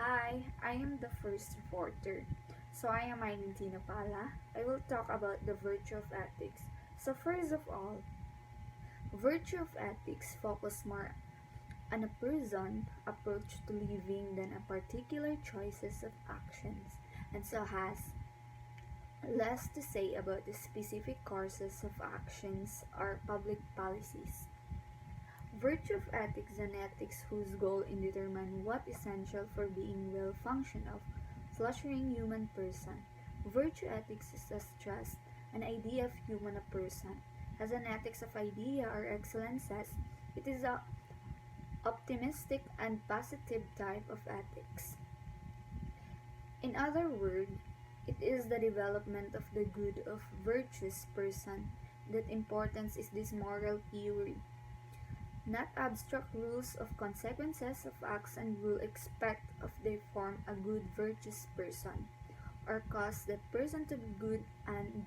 Hi, I am the first reporter. So I am Tina Pala. I will talk about the virtue of ethics. So first of all, virtue of ethics focus more on a person approach to living than a particular choices of actions, and so has less to say about the specific courses of actions or public policies. Virtue of ethics and ethics whose goal in determine what essential for being well function of flourishing human person. Virtue ethics is as just an idea of human a person. As an ethics of idea or excellence says, it is a optimistic and positive type of ethics. In other words, it is the development of the good of virtuous person that importance is this moral theory, not abstract rules of consequences of acts and will expect of they form a good virtuous person, or cause that person to be good and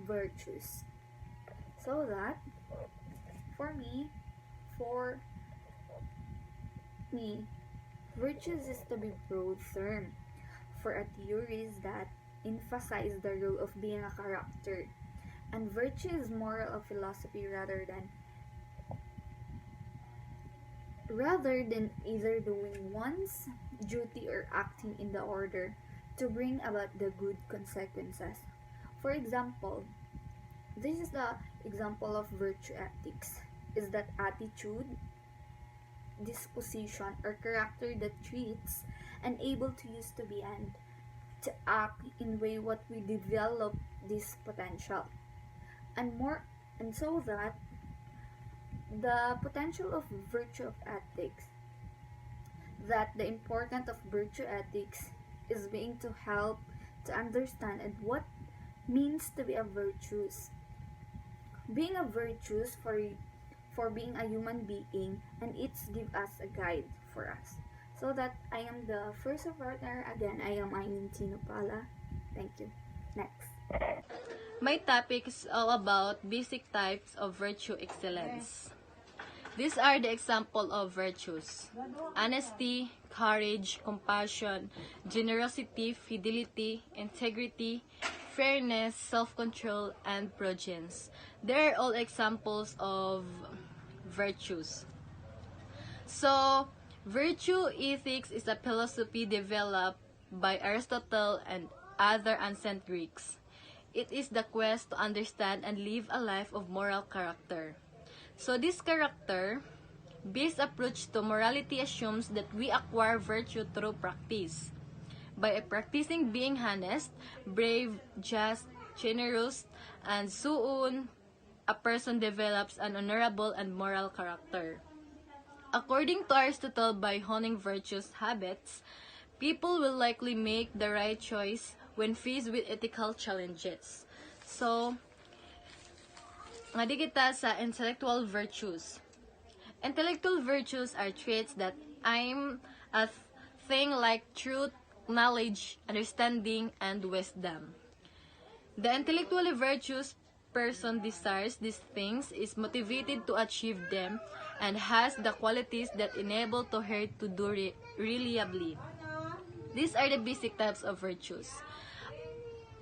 virtuous. So that for me, for me, virtues is to be broad term for a theories that emphasize the role of being a character, and virtue is moral of philosophy rather than either doing one's duty or acting in the order to bring about the good consequences. For example, this is the example of virtue ethics is that attitude, disposition, or character that treats and able to use to be and to act in way what we develop this potential and more, and so that the potential of virtue of ethics, that the importance of virtue ethics is being to help to understand and what means to be a virtuous, being a virtuous for being a human being, and it's give us a guide for us. So that I am the first partner. Again, I am Aileen Tinopala. Thank you. Next. My topic is all about basic types of virtue excellence. These are the example of virtues: honesty, courage, compassion, generosity, fidelity, integrity, fairness, self-control, and prudence. They are all examples of virtues. So, virtue ethics is a philosophy developed by Aristotle and other ancient Greeks. It is the quest to understand and live a life of moral character. So this character-based approach to morality assumes that we acquire virtue through practice. By practicing being honest, brave, just, generous, and so on, a person develops an honorable and moral character. According to Aristotle, by honing virtuous habits, people will likely make the right choice when faced with ethical challenges. So, ngadi kita sa intellectual virtues. Intellectual virtues are traits that aim at things like truth, knowledge, understanding, and wisdom. The intellectually virtuous person desires these things, is motivated to achieve them, and has the qualities that enable to her to do reliably. These are the basic types of virtues.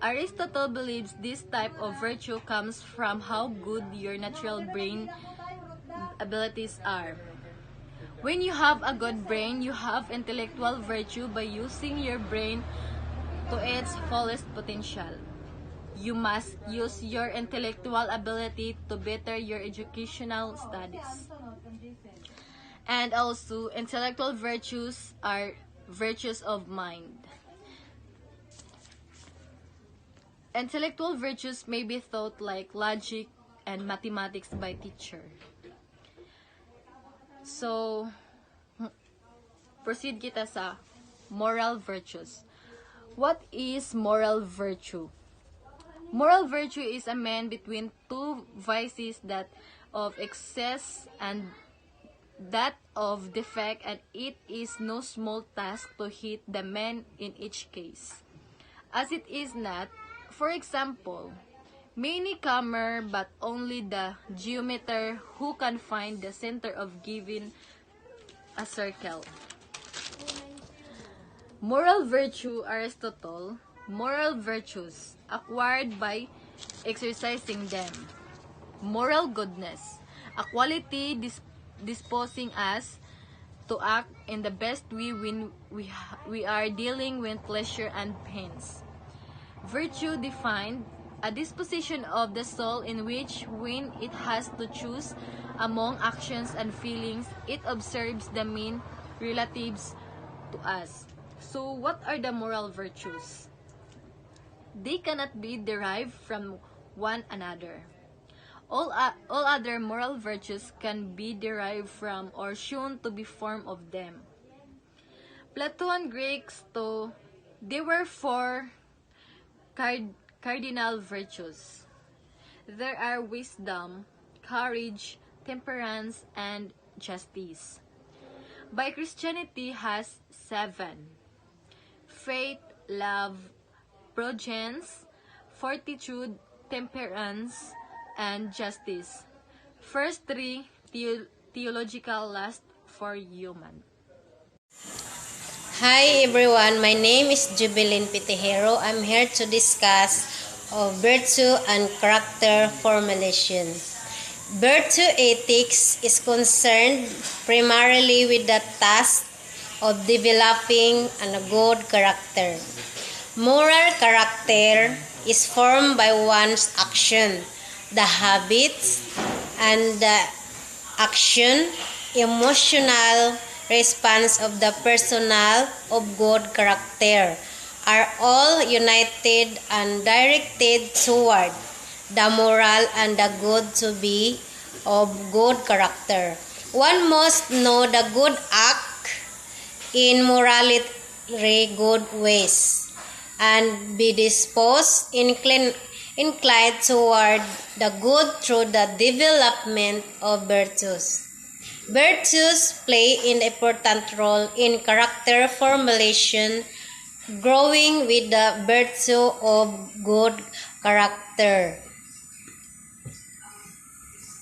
Aristotle believes this type of virtue comes from how good your natural brain abilities are. When you have a good brain, you have intellectual virtue by using your brain to its fullest potential. You must use your intellectual ability to better your educational studies. And also, intellectual virtues are virtues of mind. Intellectual virtues may be taught like logic and mathematics by teacher. So, proceed kita sa moral virtues. What is moral virtue? Moral virtue is a man between two vices, that of excess and that of defect, and it is no small task to hit the man in each case. As it is not, for example, many comer but only the geometer who can find the center of given a circle. Moral virtue, Aristotle. Moral virtues acquired by exercising them. Moral goodness, a quality disposing us to act in the best way when we are dealing with pleasure and pains. Virtue defined, a disposition of the soul in which, when it has to choose among actions and feelings, it observes the mean relatives to us. So, what are the moral virtues? They cannot be derived from one another. All other moral virtues can be derived from or shown to be form of them. Plato Greeks to, there were four cardinal virtues. There are wisdom, courage, temperance, and justice. By Christianity has 7. Faith, love, prudence, fortitude, temperance, and justice. First 3 theological, last 4 human. Hi everyone, my name is Jubilin Pitihero. I'm here to discuss virtue and character formulation. Virtue ethics is concerned primarily with the task of developing a good character. Moral character is formed by one's action, the habits, and the action, emotional response of the personnel of good character are all united and directed toward the moral and the good to be of good character. One must know the good act in morally good ways and be disposed, inclined toward the good through the development of virtues. Virtues play an important role in character formulation, growing with the virtue of good character.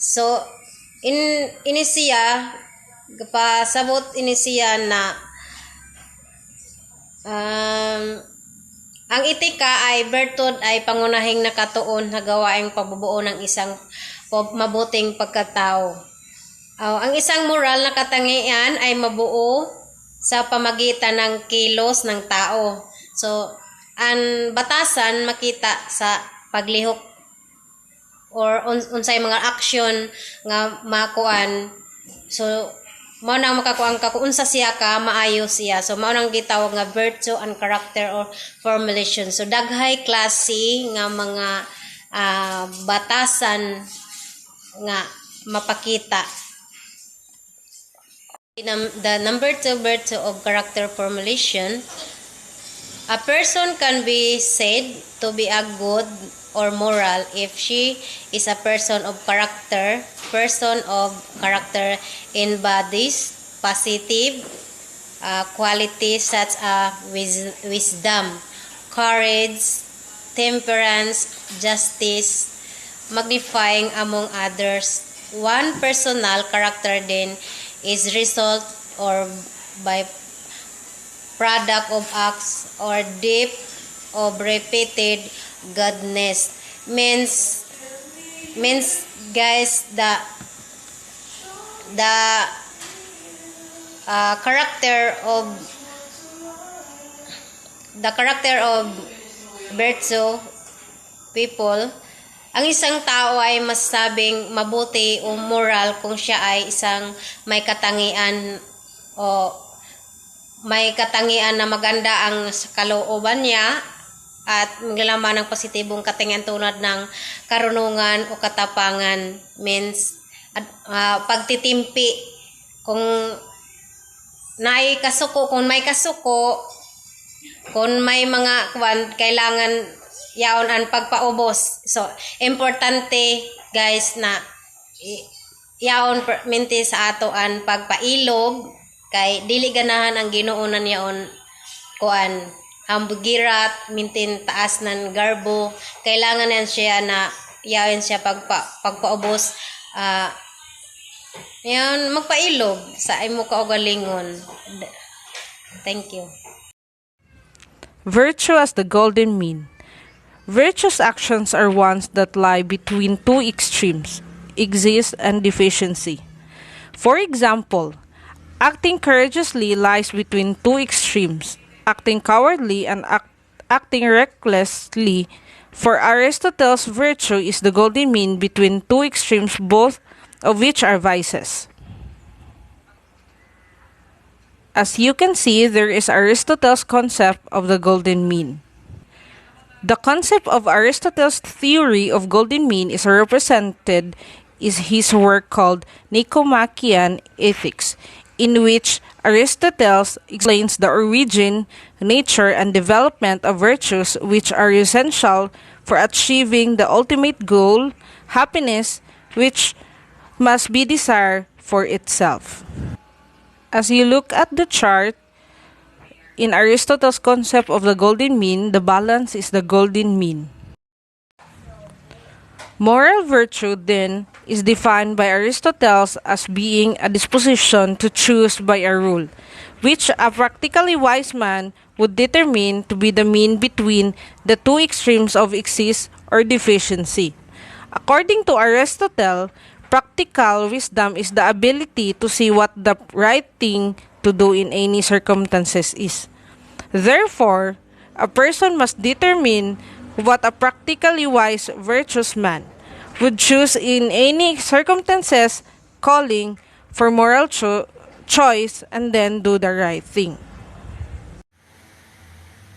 So, pasabot inisiya na ang etika ay bertud ay pangunahing nakatuon na gawaing pagbubuo ng isang mabuting pagkatao. Ang isang moral na katangian ay mabuo sa pamagitan ng kilos ng tao. So, ang batasan makita sa paglihok or unsay mga action nga makuan. So, mao nang makakuan ka kung unsa siya ka maayo siya. So, mao nang gitawag nga virtue and character or formulation. So, daghay klase nga mga batasan nga mapakita. The number 2 virtue of character formulation, a person can be said to be a good or moral if she is a person of character. Person of character embodies positive qualities such as wisdom, courage, temperance, justice, magnifying among others. One personal character then is result or by product of acts or deep of repeated goodness. Means guys the character of virtue people. Ang isang tao ay masabing mabuti o moral kung siya ay isang may katangian na maganda ang kalooban niya at maglalaman ng positibong katangian tulad ng karunungan o katapangan. Means pagtitimpi kung may kasuko, kung may mga kailangan yaon ang pagpaubos. So, importante guys na yaon minti sa ato ang pagpailog kay dili ganahan ang Ginoonan yaon kuan hambugirat mintin taas nan garbo. Kailangan yan siya na yaon siya pagpaubos yan magpailog sa imo kaugalingon. Thank you. Virtue as the golden mean. Virtuous actions are ones that lie between two extremes, exist and deficiency. For example, acting courageously lies between two extremes, acting cowardly and acting recklessly. For Aristotle's, virtue is the golden mean between two extremes, both of which are vices. As you can see, there is Aristotle's concept of the golden mean. The concept of Aristotle's theory of golden mean is represented in his work called Nicomachean Ethics, in which Aristotle explains the origin, nature, and development of virtues which are essential for achieving the ultimate goal, happiness, which must be desired for itself. As you look at the chart, in Aristotle's concept of the golden mean, the balance is the golden mean. Moral virtue, then, is defined by Aristotle as being a disposition to choose by a rule, which a practically wise man would determine to be the mean between the two extremes of excess or deficiency. According to Aristotle, practical wisdom is the ability to see what the right thing to do in any circumstances is. Therefore, a person must determine what a practically wise, virtuous man would choose in any circumstances, calling for moral choice and then do the right thing.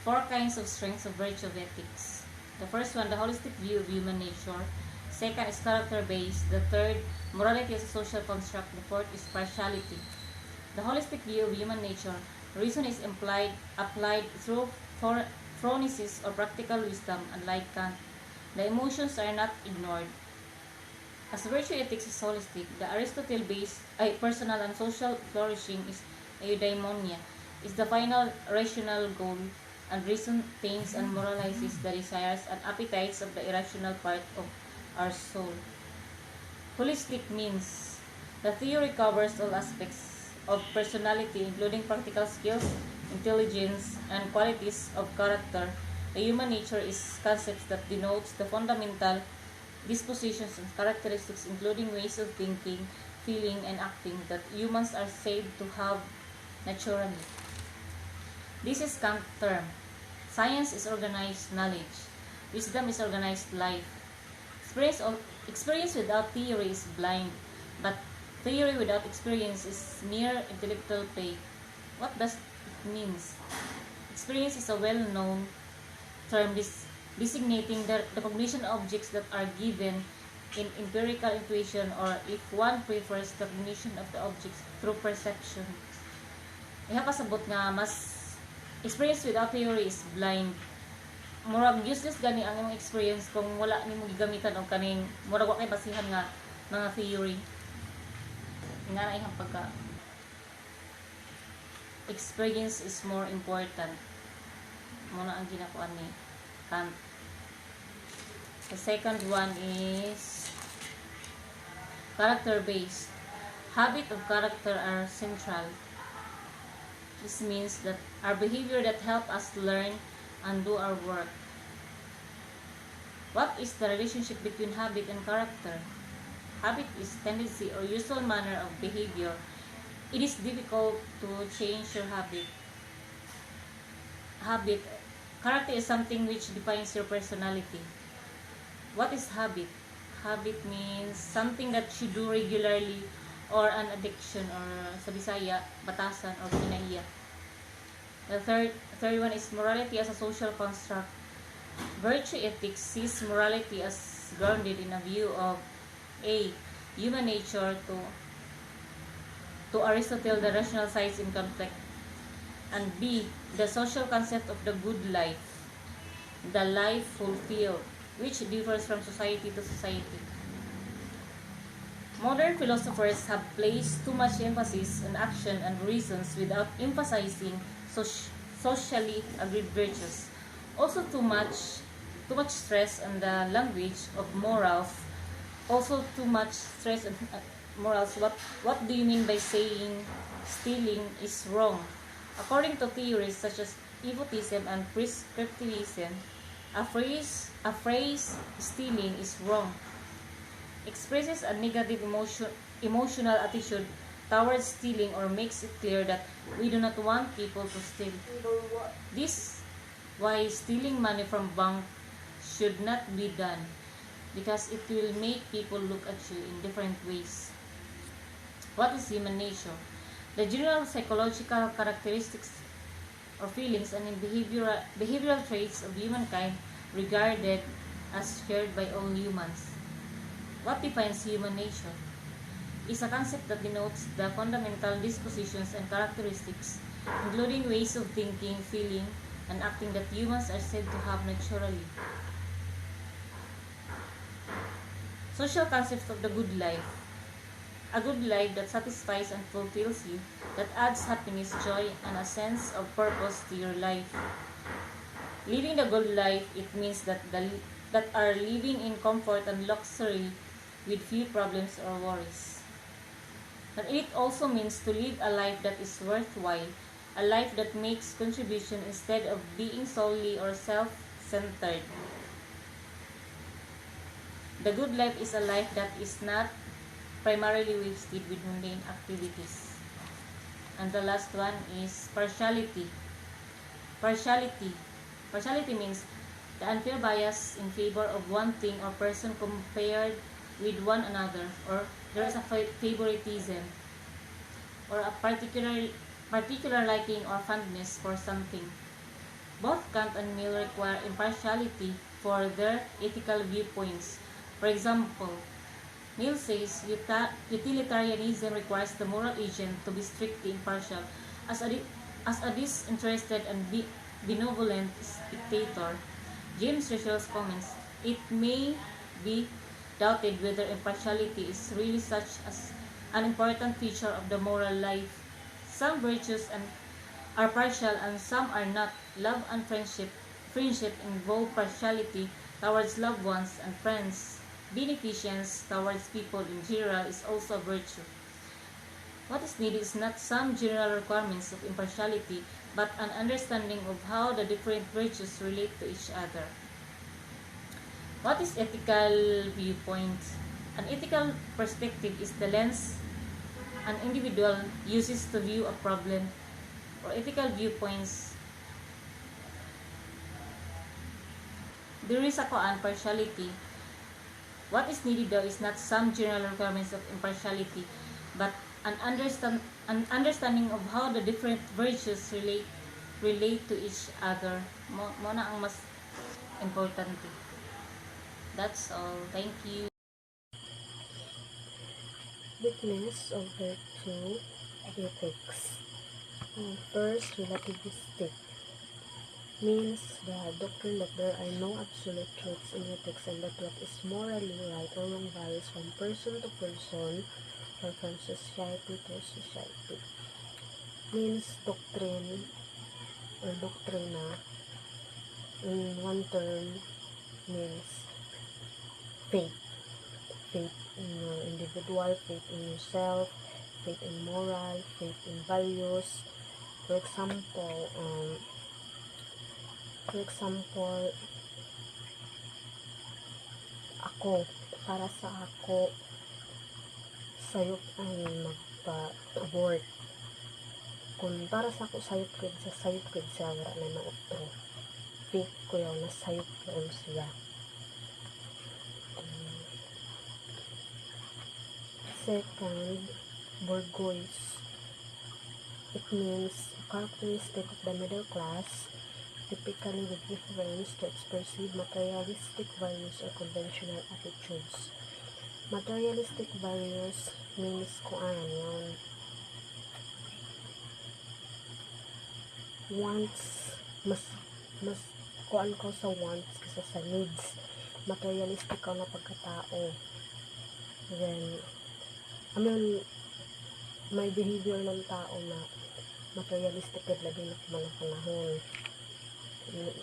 4 kinds of strengths of virtue of ethics. The first one, the holistic view of human nature. Second is character-based. The third, morality as a social construct. The fourth is partiality. The holistic view of human nature. Reason is applied through phronesis or practical wisdom, unlike Kant. The emotions are not ignored. As virtue ethics is holistic, the Aristotle-based personal and social flourishing is eudaimonia, is the final rational goal, and reason tames and moralizes the desires and appetites of the irrational part of our soul. Holistic means the theory covers all aspects of personality, including practical skills, intelligence, and qualities of character. The human nature is concepts that denotes the fundamental dispositions and characteristics, including ways of thinking, feeling, and acting that humans are said to have naturally. This is Kant's term. Science is organized knowledge. Wisdom is organized life. Experience without theory is blind, but theory without experience is mere intellectual play. What does it mean? Experience is a well-known term designating the recognition of objects that are given in empirical intuition, or if one prefers the recognition of the objects through perception. Ihapasabot nga mas experience without theory is blind. Murag useless gani ang imong experience kung wala nimo gigamitan og kaning murag wa kay basihan nga mga theory. Nga na ihang pagka experience is more important. Muna ang ginakuan ni Kant. The second one is character-based. Habit of character are central. This means that our behavior that help us learn and do our work. What is the relationship between habit and character? Habit is tendency or usual manner of behavior. It is difficult to change your habit. Character is something which defines your personality. What is habit? Habit means something that you do regularly, or an addiction, or sa Bisaya, batasan or kinaiya. The third one is morality as a social construct. Virtue ethics sees morality as grounded in a view of A. Human nature, to Aristotle, the rational sides in conflict, and B. The social concept of the good life, the life fulfilled, which differs from society to society. Modern philosophers have placed too much emphasis on action and reasons without emphasizing socially agreed virtues. Also too much stress on the language of morals. Also too much stress on morals. What do you mean by saying stealing is wrong? According to theories such as egotism and prescriptivism, a phrase stealing is wrong expresses a negative emotional attitude towards stealing or makes it clear that we do not want people to steal. This why stealing money from bank should not be done because it will make people look at you in different ways. What is human nature? The general psychological characteristics or feelings and behavioral traits of humankind regarded as shared by all humans. What defines human nature? Is a concept that denotes the fundamental dispositions and characteristics, including ways of thinking, feeling, and acting that humans are said to have naturally. Social concepts of the good life. A good life that satisfies and fulfills you, that adds happiness, joy, and a sense of purpose to your life. Living the good life, it means that are living in comfort and luxury with few problems or worries. But it also means to live a life that is worthwhile, a life that makes contribution instead of being solely or self-centered. The good life is a life that is not primarily wasted with mundane activities. And the last one is partiality. Partiality means the unfair bias in favor of one thing or person compared with one another, or there is a favoritism or a particular liking or fondness for something. Both Kant and Mill require impartiality for their ethical viewpoints. For example, Mill says utilitarianism requires the moral agent to be strictly impartial as a disinterested and benevolent spectator. James Russell's comments, it may be doubted whether impartiality is really such as an important feature of the moral life. Some virtues are partial and some are not. Love and friendship involve partiality towards loved ones and friends. Beneficence towards people in general is also a virtue. What is needed is not some general requirements of impartiality, but an understanding of how the different virtues relate to each other. What is ethical viewpoint? An ethical perspective is the lens an individual uses to view a problem, or ethical viewpoints. There is a partiality. What is needed though is not some general requirements of impartiality, but an understanding of how the different virtues relate to each other. Mo na ang mas importante. That's all. Thank you. Weakness of virtue ethics. First, relativistic means the doctrine that there are no absolute truths in ethics and that what is morally right or wrong varies from person to person or from society to society. Means doctrine or doctrina in one term means faith. Faith in your individual, faith in yourself, faith in moral, faith in values. For example, ako, para sa ako, sayop ang magpa-abort. Kung para sa ako, sayop siya, wala na mautro. Faith ko yun, nasayop ko siya. Second, bourgeois. It means a characteristic of the middle class, typically with reference to its perceived materialistic values or conventional attitudes. Materialistic values means kung ano yun. Wants, mas kuan ko sa wants kaysa sa needs. Materialistic ka na pagkatao. Then, may behavior ng tao na materialistic at lagi na kumalang panahon.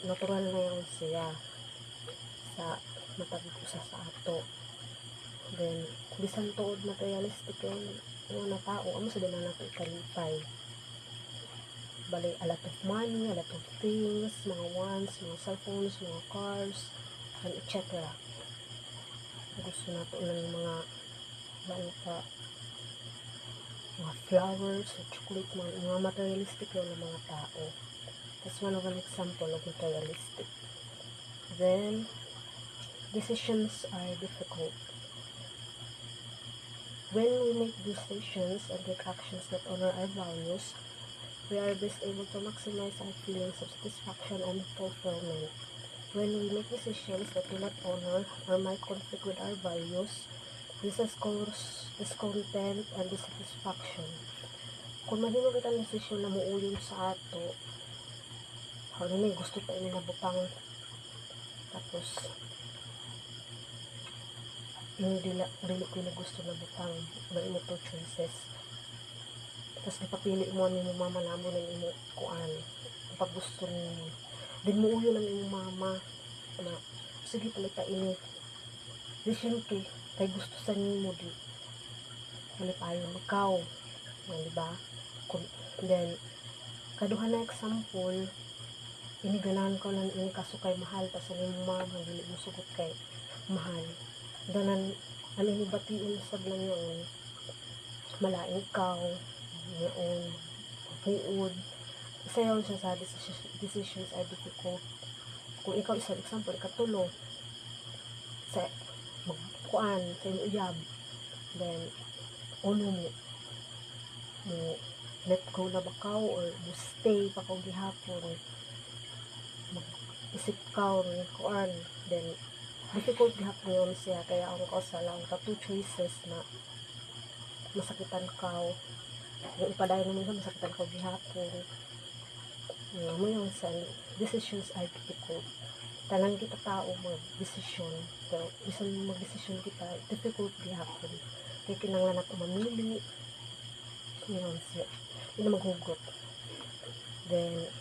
Natural na yun siya sa matag-usa sa ato. Then, bisan tuod materialistic yung na tao, sa din na nato ikalipay. bali a lot of money, a lot of things, mga wants, mga cellphones, mga cars, and etc. Gusto nato ng mga flowers, chocolate, mga materialistic lang ng mga tao. That's one of an example of materialistic. Then, decisions are difficult. When we make decisions and take actions that honor our values, we are best able to maximize our feelings of satisfaction and fulfillment. When we make decisions that do not honor or might conflict with our values, this has caused discontent and dissatisfaction. Kung mahimo kita ang desisyon na muuyon sa ato, ano na gusto tayo na nabutang, tapos yung dili ko na gusto na butang, may mo to choices. Tapos napapili mo ano yung mama na mo na yung kuan, pag gusto niyo. Then muuyo lang yung mama na, sige palita ini. Decision kay gusto sa niyo mo di. Malipayon ikaw. Diba? Then, kaduha na example, ini ganahan ko lang ini kasukay mahal, tas ano yung mama, dili mo sugot kay mahal. Danan, ano yung batiun sa lang yun, malaing kaw, yun, buod. Isa yun siya sa decisions are difficult. Kung ikaw isang example, ikatulo, sa magkuan, sa iyong uyab, then, uno mo let go na bakaw or mo stay pa kung gihapon, mag-isip ka or kuan, then, difficult gihapon yun siya, kaya ang kausa lang two choices na masakitan ka, yung ipadayon naman sa masakitan ka gihapon, mo yung sa decisions are difficult. Tanan kita tao mag-desisyon, pero bisan mag-desisyon kita, difficult gihapon, kaya kinanglan nato mamili, yun siya, yun na maghugot. Then,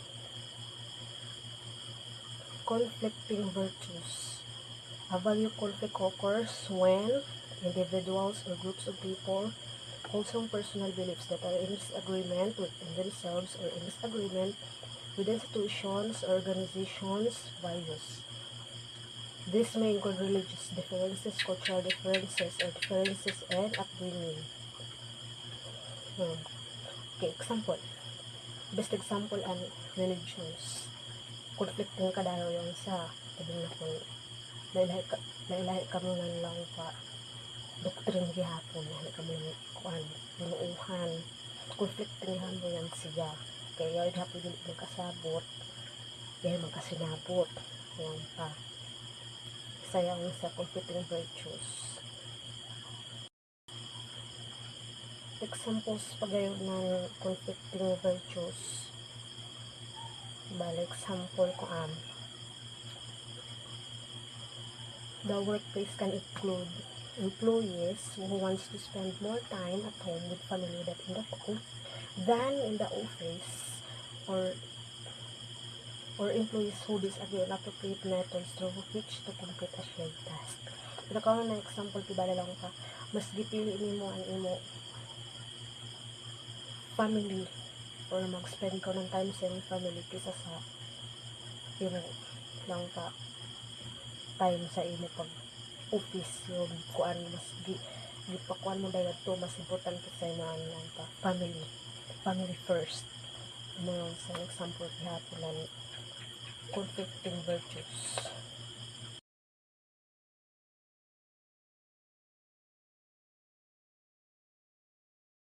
conflicting virtues. A value conflict occurs when individuals or groups of people hold some personal beliefs that are in disagreement within themselves or in disagreement with institutions, organizations, values. This may include religious differences, cultural differences, or differences in upbringing. Okay, example. Best example ang religions. Conflicting ka dahil yung sa tabi na kung nailahi ka mo lang pa doktrin gihapon, nailahi ka mo lang kuhan, binuuhan, conflicting mo yan siya. Kaya yun hapon din magkasabot, dahil magkasinabot. Yan pa. Sayang sa conflicting virtues. Examples pa gayon ng conflicting virtues. Bale, example ko the workplace can include employees who wants to spend more time at home with family than in the office, or employees who disagree on appropriate methods through which to complete a shared task. Pero kung na example, tibala lang ka, mas gipili nimo ang imo family or mag-spend ka ng time sa iyong family kaysa sa imo lang ka time sa imo pag office, yung kuan mas gipakuan mo dahil to mas important sa imo ang family first. Ano yung sa example gihapon ng conflicting virtues.